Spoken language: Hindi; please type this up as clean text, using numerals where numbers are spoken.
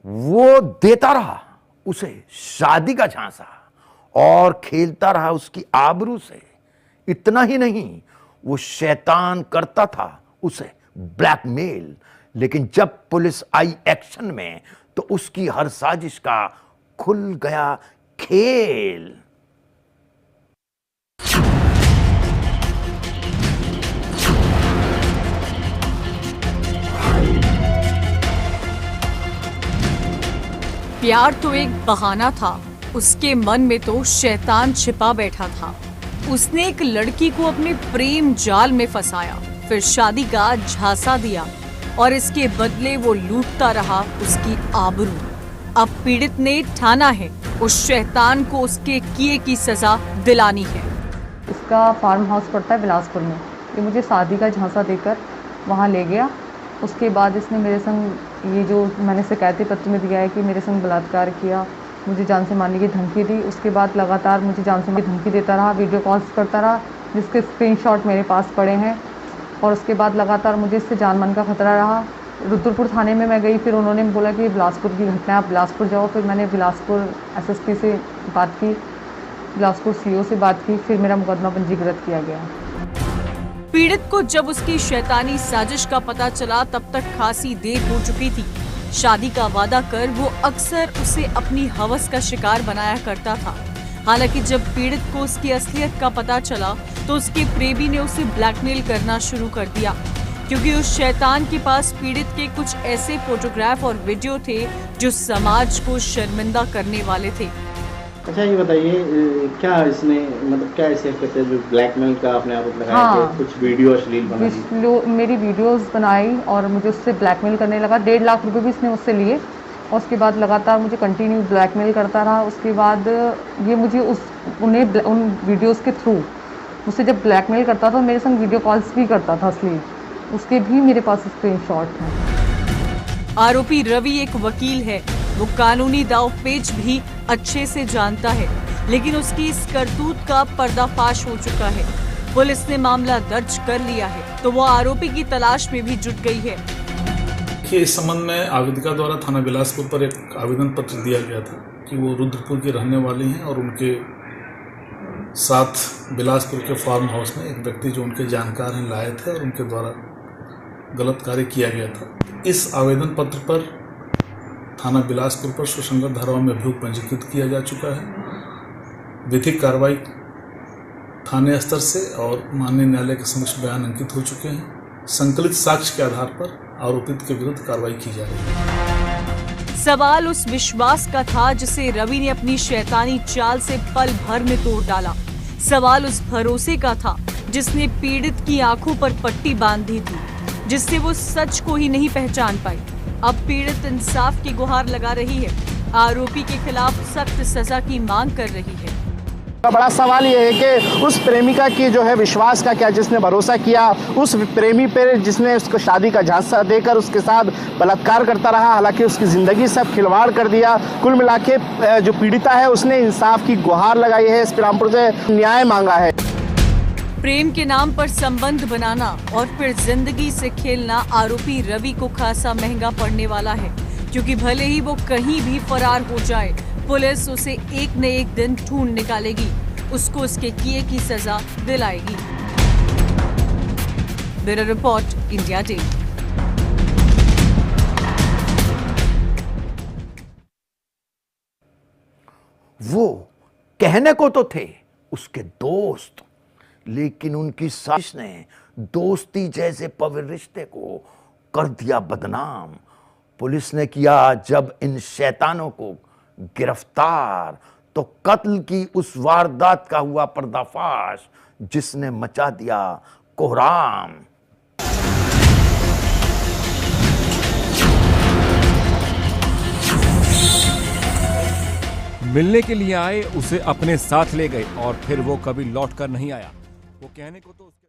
वो देता रहा उसे शादी का झांसा और खेलता रहा उसकी आबरू से। इतना ही नहीं, वो शैतान करता था उसे ब्लैकमेल। लेकिन जब पुलिस आई एक्शन में तो उसकी हर साजिश का खुल गया खेल। प्यार तो एक बहाना था, उसके मन में तो शैतान छिपा बैठा था। उसने एक लड़की को अपने प्रेम जाल में फंसाया, फिर शादी का झांसा दिया और इसके बदले वो लूटता रहा उसकी आबरू। अब पीड़ित ने ठाना है उस शैतान को उसके किए की सजा दिलानी है। इसका फार्म हाउस पड़ता है बिलासपुर में। ये मुझे शादी का झांसा देकर वहाँ ले गया। उसके बाद इसने मेरे संग ये जो मैंने शिकायती पत्र में दिया है कि मेरे संग बलात्कार किया, मुझे जान से मारने की धमकी दी। उसके बाद लगातार मुझे जान से मारने की धमकी देता रहा, वीडियो कॉल्स करता रहा जिसके स्क्रीनशॉट मेरे पास पड़े हैं। और उसके बाद लगातार मुझे इससे जान मान का खतरा रहा। रुद्रपुर थाने में मैं गई, फिर उन्होंने बोला कि बिलासपुर की घटना है, आप बिलासपुर जाओ। फिर मैंने बिलासपुर एसएसपी से बात की, बिलासपुर सीओ से बात की, फिर मेरा मुकदमा पंजीकृत किया गया। पीड़ित को जब उसकी शैतानी साजिश का पता चला तब तक खासी देर हो चुकी थी। शादी का वादा कर वो अक्सर उसे अपनी हवस का शिकार बनाया करता था। हालांकि जब पीड़ित को उसकी असलियत का पता चला तो उसके प्रेमी ने उसे ब्लैकमेल करना शुरू कर दिया, क्योंकि उस शैतान के पास पीड़ित के कुछ ऐसे फोटोग्राफ और वीडियो थे जो समाज को शर्मिंदा करने वाले थे। अच्छा, ये बताइए क्या इसमें मतलब क्या ऐसे करते हैं जो ब्लैकमेल का आपने आरोप लगाया? हाँ, कुछ वीडियो अश्लील बनाई, मेरी वीडियोस बनाई और मुझे उससे ब्लैकमेल करने लगा। 1.5 लाख रुपए भी इसने मुझसे लिए और उसके बाद लगातार मुझे कंटिन्यू ब्लैकमेल करता रहा। उसके बाद ये मुझे उन वीडियोस के थ्रू मुझसे जब ब्लैकमेल करता था मेरे संग वीडियो कॉल्स भी करता था असली, उसके भी मेरे पास स्क्रीनशॉट हैं। आरोपी रवि एक वकील है, वो कानूनी दांवपेच भी अच्छे से जानता है, लेकिन उसकी इस करतूत का पर्दाफाश हो चुका है। पुलिस ने मामला दर्ज कर लिया है तो वो आरोपी की तलाश में भी जुट गई है। इस संबंध में आवेदिका द्वारा थाना बिलासपुर पर एक आवेदन पत्र दिया गया था कि वो रुद्रपुर की रहने वाली हैं और उनके साथ बिलासपुर के फार्म हाउस में एक व्यक्ति जो उनके जानकार हैं लाए थे और उनके द्वारा गलत कार्य किया गया था। इस आवेदन पत्र पर थाना बिलासपुर पर सुसंगत धाराओं में अभियोग पंजीकृत किया जा चुका है। विधिक कार्रवाई थाने स्तर से और माननीय न्यायालय के समक्ष बयान अंकित हो चुके हैं। संकलित साक्ष्य के आधार पर आरोपित के विरुद्ध कार्रवाई की जा रही है। सवाल उस विश्वास का था जिसे रवि ने अपनी शैतानी चाल से पल भर में तोड़ डाला। सवाल उस भरोसे का था जिसने पीड़ित की आंखों पर पट्टी बांध दी थी, जिससे वो सच को ही नहीं पहचान पाई। अब पीड़ित इंसाफ की गुहार लगा रही है, आरोपी के खिलाफ सख्त सजा की मांग कर रही है। बड़ा सवाल ये है कि उस प्रेमिका की जो है विश्वास का क्या, जिसने भरोसा किया उस प्रेमी पर, जिसने उसको शादी का झांसा देकर उसके साथ बलात्कार करता रहा, हालांकि उसकी ज़िंदगी सब खिलवाड़ कर दिया। कुल मिला के जो पीड़िता है उसने इंसाफ की गुहार लगाई है, इस रामपुर से न्याय मांगा है। प्रेम के नाम पर संबंध बनाना और फिर जिंदगी से खेलना आरोपी रवि को खासा महंगा पड़ने वाला है, क्योंकि भले ही वो कहीं भी फरार हो जाए, पुलिस उसे एक न एक दिन ढूंढ निकालेगी, उसको उसके किए की सजा दिलाएगी। Bureau report, India day. वो कहने को तो थे उसके दोस्त, लेकिन उनकी साजिश ने दोस्ती जैसे पवित्र रिश्ते को कर दिया बदनाम। पुलिस ने किया जब इन शैतानों को गिरफ्तार तो कत्ल की उस वारदात का हुआ पर्दाफाश जिसने मचा दिया कोहराम। मिलने के लिए आए, उसे अपने साथ ले गए और फिर वो कभी लौट कर नहीं आया। वो कहने को तो